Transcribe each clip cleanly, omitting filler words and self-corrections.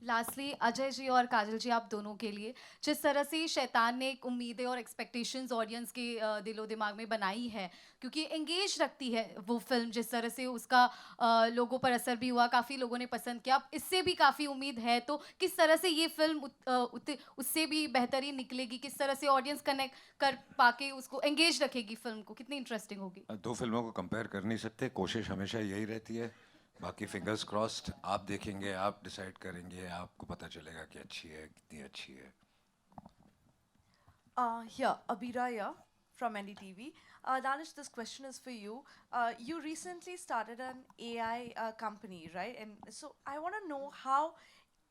Lastly Ajay ji और काजल जी, आप दोनों के लिए, जिस तरह से शैतान ने एक उम्मीदें और एक्सपेक्टेशंस ऑडियंस के दिलो दिमाग में बनाई है, क्योंकि एंगेज रखती है वो फिल्म, जिस तरह से उसका लोगों पर असर भी हुआ, काफ़ी लोगों ने पसंद किया, अब इससे भी काफ़ी उम्मीद है, तो किस तरह से ये फिल्म उससे भी बेहतरीन निकलेगी, किस तरह से ऑडियंस कनेक्ट कर पाके उसको एंगेज रखेगी फिल्म को, कितनी इंटरेस्टिंग होगी? दो फिल्मों को कंपेयर कर नहीं सकते, कोशिश हमेशा यही रहती है। बाकी फिंगर्स क्रॉस्ड, आप देखेंगे, आप डिसाइड करेंगे, आपको पता चलेगा कि अच्छी है, कितनी अच्छी है। Here, Abira here from NDTV. Danish, this question is for you. You recently started an AI company, right? And so I want to know how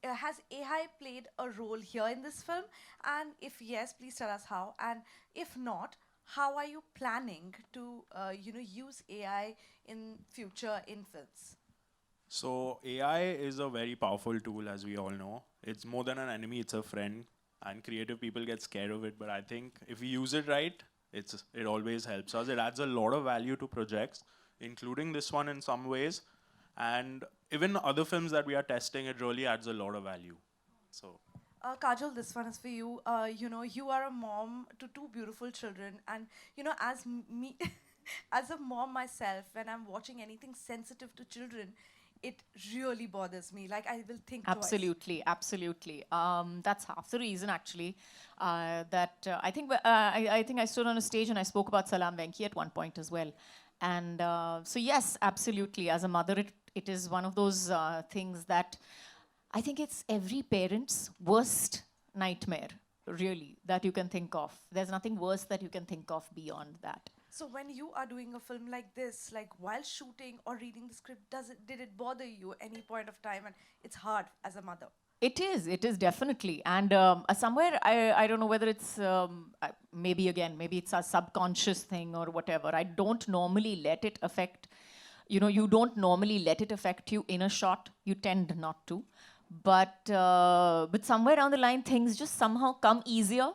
has AI played a role here in this film? And if yes, please tell us how. And if not, how are you planning to, use AI in future in films? So AI is a very powerful tool, as we all know. It's more than an enemy; it's a friend. And creative people get scared of it, but I think if we use it right, it always helps us. It adds a lot of value to projects, including this one in some ways, and even other films that we are testing. It really adds a lot of value. So. Kajal, this one is for you. You are a mom to two beautiful children, and as me, as a mom myself, when I'm watching anything sensitive to children, it really bothers me. Like I will think twice. Absolutely, absolutely. That's half the reason, actually. That I think I think I stood on a stage and I spoke about Salam Venki at one point as well. And so yes, absolutely. As a mother, it is one of those things that I think it's every parent's worst nightmare, really, that you can think of. There's nothing worse that you can think of beyond that. So when you are doing a film like this, like while shooting or reading the script, did it bother you any point of time? And it's hard as a mother. It is definitely. And somewhere, I don't know whether it's, maybe again, maybe it's a subconscious thing or whatever. I don't normally let it affect, you don't normally let it affect you in a shot. You tend not to. But somewhere down the line, things just somehow come easier.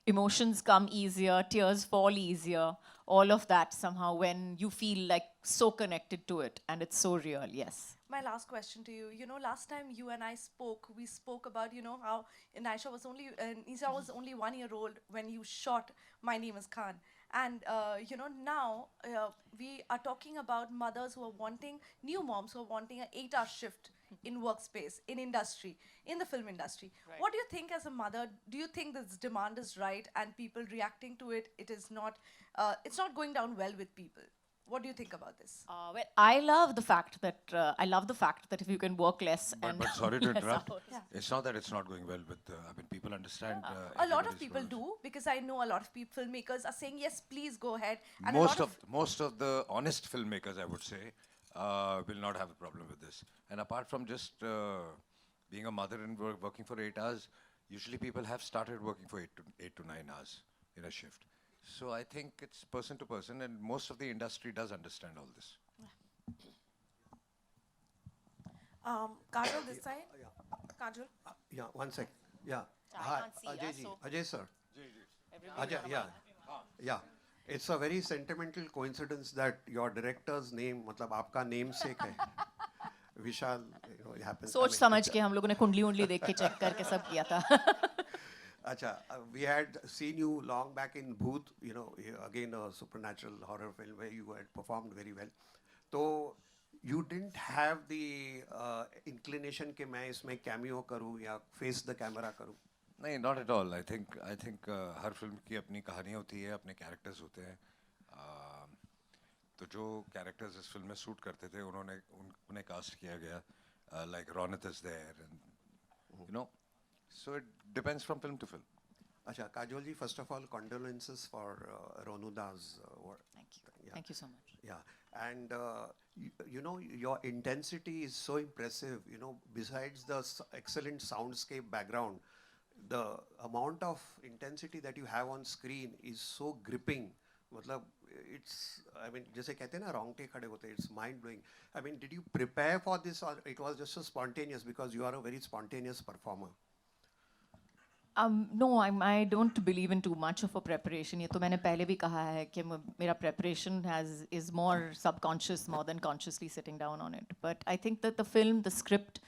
Emotions come easier, tears fall easier, all of that somehow when you feel like so connected to it and it's so real, yes. My last question to you. Last time you and I spoke, we spoke about, how Nisha was only 1 year old when you shot My Name is Khan. And, now we are talking about mothers who are wanting, new moms who are wanting an 8-hour shift in workspace, in industry, in the film industry. Right. What do you think as a mother? Do you think this demand is right and people reacting to it, it's not going down well with people? What do you think about this? Well, I love the fact that if you can work less and But sorry to less interrupt. hours. Yeah. It's not that it's not going well with. People understand. A lot of everybody's people roles. do, because I know a lot of filmmakers are saying yes, please go ahead. And Most of the honest filmmakers, I would say, will not have a problem with this. And apart from just being a mother and working for 8 hours, usually people have started working for 8 to 9 hours in a shift. So I think it's person to person, and most of the industry does understand all this. Kajal, this side. Kajal. Yeah, one sec. Yeah. I Hi, can't see, Ajay ji. so Ajay sir. everybody Ajay, yeah. Yeah. It's a very sentimental coincidence that your director's name, मतलब आपका namesake है. Vishal, it happens. सोच समझ के हम लोगों ने कुंडली उंडली देख के चेक करके सब किया था. Acha, we had seen you long back in Bhoot, again a supernatural horror film where you had performed very well. So you didn't have the inclination कि मैं इसमें cameo करूँ या face the camera करूँ. नहीं, not at all. I think her film की अपनी कहानी होती है, अपने कैरेक्टर्स होते हैं. तो जो कैरेक्टर्स इस फिल्म में शूट करते थे, उन्हें कास्ट किया गया. Like Ronit is there, and so it depends from film to film. Acha, Kajol ji, first of all, condolences for Ronuda's work. Thank you. Yeah. Thank you so much. Yeah, and your intensity is so impressive. Besides the excellent soundscape background, the amount of intensity that you have on screen is so gripping. मतलब जैसे कहते हैं ना रोंगटे खड़े होते हैं, it's mind blowing. I mean, did you prepare for this or it was just so spontaneous because you are a very spontaneous performer? No, I don't believe in too much of a preparation. ये तो मैंने पहले भी कहा है कि मेरा preparation is more subconscious more than consciously sitting down on it. But I think that the film, the script,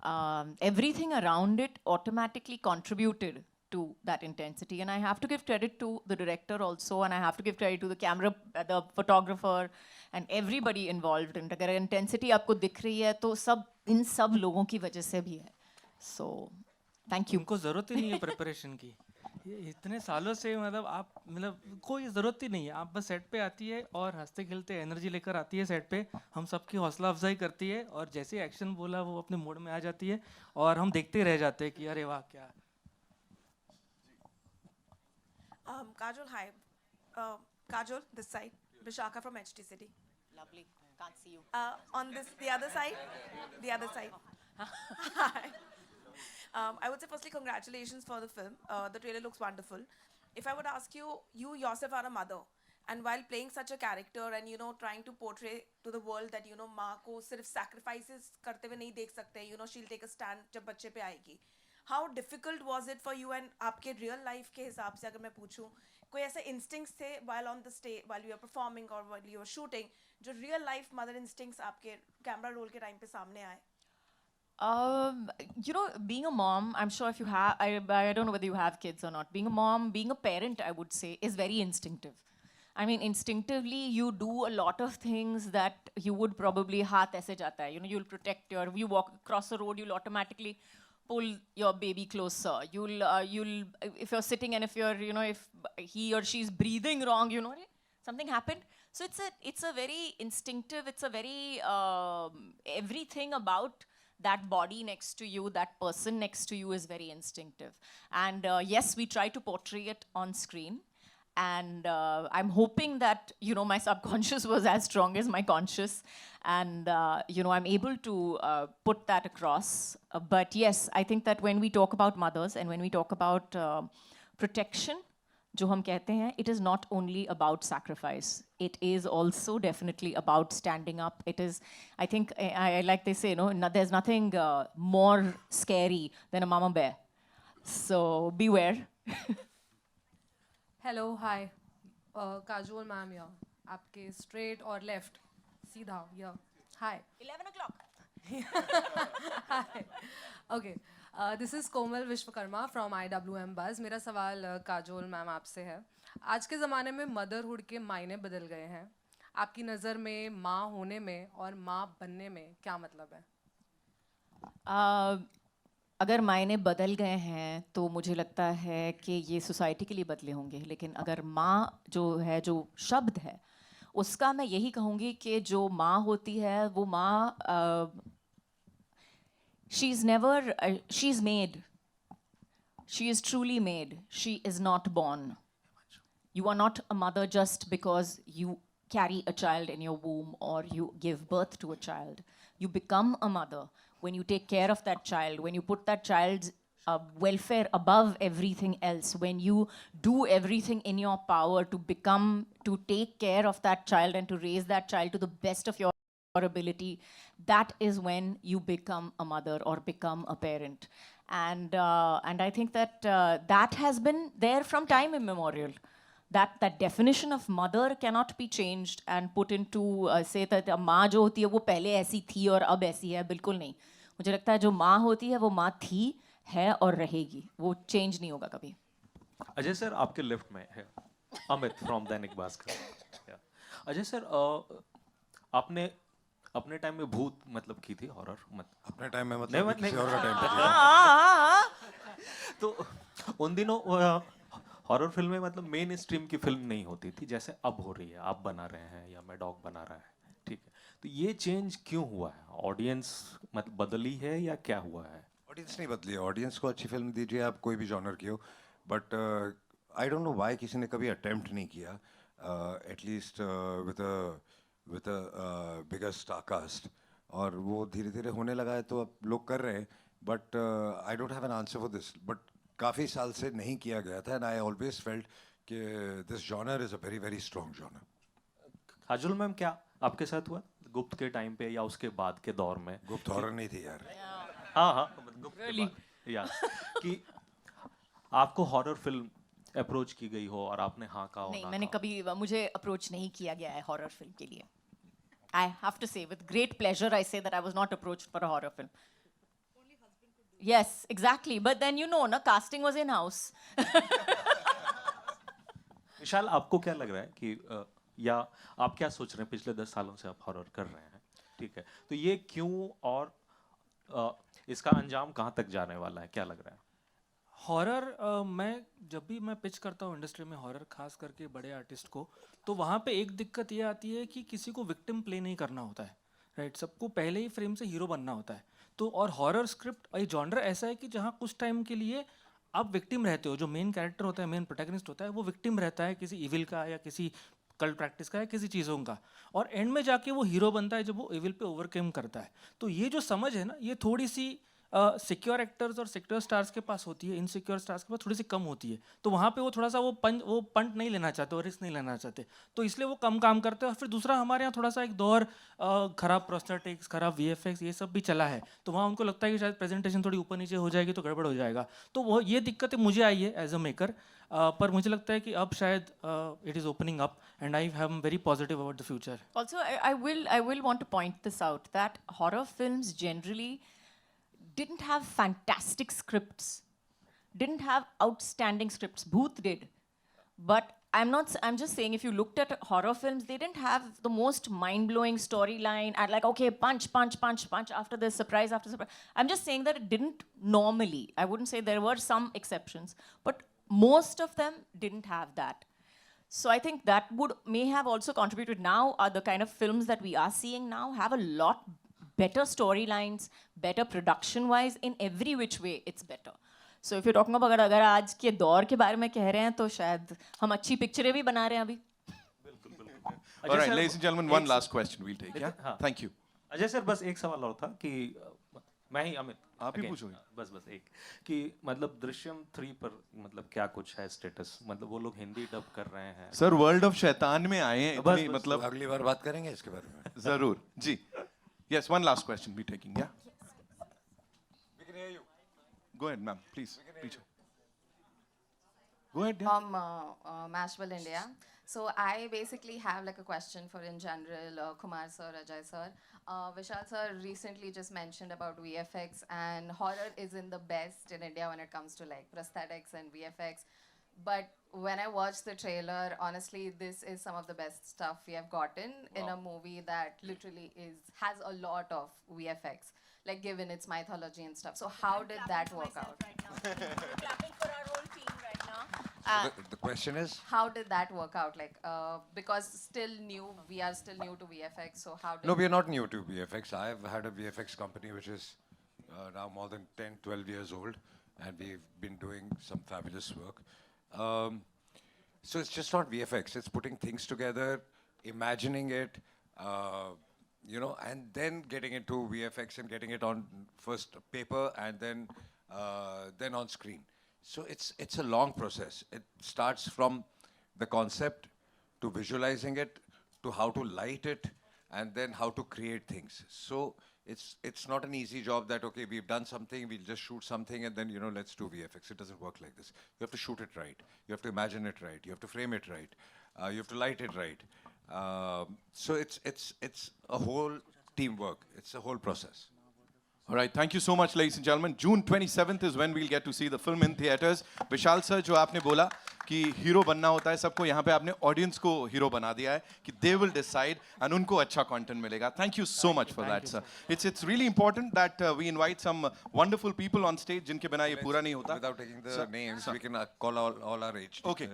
everything around it automatically contributed to that intensity. And I have to give credit to the director also, and I have to give credit to the camera, the photographer, and everybody involved in it. अगर intensity आपको दिख रही है तो सब इन सब लोगों की वजह से भी है. So thank you. उनको ज़रूरत ही नहीं है प्रिपरेशन की. ये इतने सालों से मतलब आप मतलब कोई ज़रूरत ही नहीं है. आप बस सेट पे आती है और हंसते खेलते एनर्जी लेकर आती है सेट पे. हम सबकी हौसला अफजाई करती है और जैसे एक्शन बोला वो अपने मूड में आ जाती है और हम देखते रह जाते हैं कि अरे वाह क्या. Kajol, hi. Kajol, this side. Vishaka from HT City. Lovely. Can't see you. On this, the other side. The other side. Hi. I would say firstly, congratulations for the film. The trailer looks wonderful. If I would ask you, you yourself are a mother, and while playing such a character and trying to portray to the world that माँ को सिर्फ sacrifices करते हुए नहीं देख सकते, she'll take a stand जब बच्चे पे आएगी. How difficult was it for you? And आपके real life के हिसाब से अगर मैं पूछूं, कोई ऐसे instincts थे while on the stage, while you were performing or while you were shooting, जो real life mother instincts आपके camera roll के time पे सामने आए? Being a mom, I'm sure if you have, I don't know whether you have kids or not. Being a mom, being a parent, I would say, is very instinctive. I mean, instinctively, you do a lot of things that you would probably हाथ ऐसे जाता है. You'll protect you walk across the road, you'll automatically pull your baby closer. You'll, if you're sitting and if you're, if he or she's breathing wrong, something happened. So it's a very instinctive, it's a very, everything about that body next to you, that person next to you is very instinctive. And yes, we try to portray it on screen. And I'm hoping that, my subconscious was as strong as my conscious. And, I'm able to put that across. But yes, I think that when we talk about mothers and when we talk about protection, जो हम कहते हैं, it is not only about sacrifice. It is also definitely about standing up. It is, I think, I like they say, there's nothing more scary than a mama bear. So beware. Hello, hi. Kajol ma'am here. आपके straight और left, सीधा here. Hi. 11 o'clock. Hi. Okay. This is Komal Vishwakarma from IWM Buzz. मेरा सवाल Kajol ma'am आपसे है. आज के ज़माने में मदरहुड के मायने बदल गए हैं. आपकी नज़र में माँ होने में और माँ बनने में क्या मतलब है? अगर मायने बदल गए हैं तो मुझे लगता है कि ये सोसाइटी के लिए बदले होंगे. लेकिन अगर माँ जो है, जो शब्द है, उसका मैं यही कहूँगी कि जो माँ होती है वो माँ she's never, she's made. She is truly made. She is not born. You are not a mother just because you carry a child in your womb or you give birth to a child. You become a mother when you take care of that child, when you put that child's welfare above everything else, when you do everything in your power to take care of that child and to raise that child to the best of your ability, that is when you become a mother or become a parent. And I think that that has been there from time immemorial. That definition of mother cannot be changed and put into say that माँ जो होती है वो पहले ऐसी थी और अब ऐसी है, बिल्कुल नहीं. मुझे लगता है जो माँ होती है वो माँ थी, है और रहेगी. वो चेंज नहीं होगा कभी. अजय सर आपके लेफ्ट में है अमित फ्रॉम दैनिक भास्कर. अजय सर आपने अपने टाइम में भूत मतलब की थी हॉरर अपने टाइम में मतलब किसी और का टाइम पे किया. तो उन दिनों हॉरर फिल्में मतलब मेन स्ट्रीम की फिल्म नहीं होती थी जैसे अब हो रही है. आप बना रहे हैं या मैं डॉग बना रहा है, ठीक है. तो ये चेंज क्यों हुआ है? ऑडियंस मतलब बदली है या क्या हुआ है? ऑडियंस नहीं बदली है. ऑडियंस को अच्छी फिल्म दीजिए, आप कोई भी जॉनर की हो. But I don't know why किसी ने कभी अटेम्प्ट नहीं किया at least with a bigger star cast. और वो धीरे धीरे होने लगा है तो अब लोग कर रहे हैं. But I don't have an answer for this. But काफ़ी साल से नहीं किया गया था एंड आई ऑलवेज फेल्ट कि this genre is a very very strong genre. Kajol ma'am क्या आपके साथ हुआ गुप्त के टाइम पे या उसके बाद के दौर में? गुप्त हॉरर नहीं थी यार. हाँ गुप्त के बाद या कि आपको हॉरर फिल्म अप्रोच की गई हो और आपने हाँ कहा हो? नहीं, मैंने कभी, मुझे अप्रोच नहीं किया गया है हॉरर फिल्म के लिए. I have to say with great pleasure I say that I was not approached for a horror film. Yes, exactly. But then you know, na casting was in house. विशाल, आपको क्या लग रहा है कि या आप क्या सोच रहे हैं, पिछले 10 सालों से आप हॉरर कर रहे हैं, ठीक है, तो ये क्यों और इसका अंजाम कहाँ तक जाने वाला है, क्या लग रहा है? हॉरर मैं जब भी मैं पिच करता हूँ इंडस्ट्री में हॉरर खास करके बड़े आर्टिस्ट को, तो वहाँ पे एक दिक्कत ये आती है कि किसी को विक्टिम प्ले नहीं करना होता है, राइट? सबको पहले ही फ्रेम से हीरो बनना होता है। तो और हॉरर स्क्रिप्ट एक जॉनर ऐसा है कि जहाँ कुछ टाइम के लिए आप विक्टिम रहते हो, जो मेन कैरेक्टर होता है, मेन प्रोटैगनिस्ट होता है, वो विक्टिम रहता है किसी इविल का या किसी कल्ट प्रैक्टिस का या किसी चीज़ों का, और एंड में जाके वो हीरो बनता है जब वो इविल पे ओवरकम करता है। तो ये जो समझ है ना, ये थोड़ी सी सिक्योर एक्टर्स और सिक्योर स्टार्स के पास होती है, इनसिक्योर स्टार्स के पास थोड़ी सी कम होती है। तो वहाँ पे वो थोड़ा सा वो पंट नहीं लेना चाहते और रिस्क नहीं लेना चाहते, तो इसलिए वो कम काम करते हैं। और फिर दूसरा, हमारे यहाँ थोड़ा सा एक दौर खराब प्रोस्थेटिक्स, खराब VFX, ये सब भी चला है, तो वहाँ उनको लगता है कि शायद प्रेजेंटेशन थोड़ी ऊपर नीचे हो जाएगी तो गड़बड़ हो जाएगा। तो वो ये दिक्कतें मुझे आई है एज अ मेकर, पर मुझे लगता है कि अब शायद it is opening up and I am very positive about the future. Also, I will want to point this out that horror films generally didn't have fantastic scripts, didn't have outstanding scripts. Booth did, but I'm just saying, if you looked at horror films, they didn't have the most mind-blowing storyline and like, okay, punch, punch, punch, punch after this, surprise after surprise. I'm just saying that it didn't normally. I wouldn't say there were some exceptions, but most of them didn't have that. So I think that may have also contributed. Now the kind of films that we are seeing now have a lot better storylines, better production-wise, in every which way it's better. So if you're talking about अगर आज के दौर के बारे में कह रहे हैं तो शायद हम अच्छी पिक्चरें भी बना रहे हैं अभी. All right, ladies and gentlemen, one last question we'll take. Yeah, हाँ. thank you. अजय सर, बस एक सवाल और था कि मैं ही अमित आप ही again, पूछोगे। बस एक कि मतलब दृश्यम 3 पर मतलब क्या कुछ है स्टेटस, मतलब वो लोग हिंदी डब कर रहे हैं सर, वर्ल्ड ऑफ शैतान में आए हैं इतनी, बस, मतलब अगली बार बात करेंगे इसके बारे में। जरूर जी। Yes, one last question we're taking. Yeah. We can hear you. Go ahead, ma'am. Please. Go ahead. Yeah. From Mashable India. So I basically have like a question for in general Kumar sir, Ajay sir. Vishal sir recently just mentioned about VFX, and horror isn't the best in India when it comes to like prosthetics and VFX. But when I watched the trailer, honestly, this is some of the best stuff we have gotten in a movie that literally has a lot of VFX, like given its mythology and stuff. So how did that work out? Clapping for our whole team right now. The question is? How did that work out? Like, because we are still new to VFX, so how did... No, we are not new to VFX. I've had a VFX company which is now more than 10, 12 years old, and we've been doing some fabulous work. So it's just not VFX, it's putting things together, imagining it, and then getting into VFX and getting it on first paper and then on screen. So it's a long process. It starts from the concept to visualizing it, to how to light it, and then how to create things. So it's not an easy job that, okay, we've done something, we'll just shoot something and then, let's do VFX. It doesn't work like this. You have to shoot it right. You have to imagine it right. You have to frame it right. You have to light it right. So it's a whole teamwork. It's a whole process. All right, thank you so much, ladies and gentlemen. June 27th is when we'll get to see the film in theaters. Vishal sir, जो आपने बोला कि hero बनना होता है सबको, यहाँ पे आपने ऑडियंस को हीरो बना दिया है कि they will decide and उनको अच्छा content मिलेगा. Thank you so much for that, sir. It's really important that we invite some wonderful people on stage जिनके बिना ये पूरा नहीं होता. Without taking the names, we can call all our age. Okay.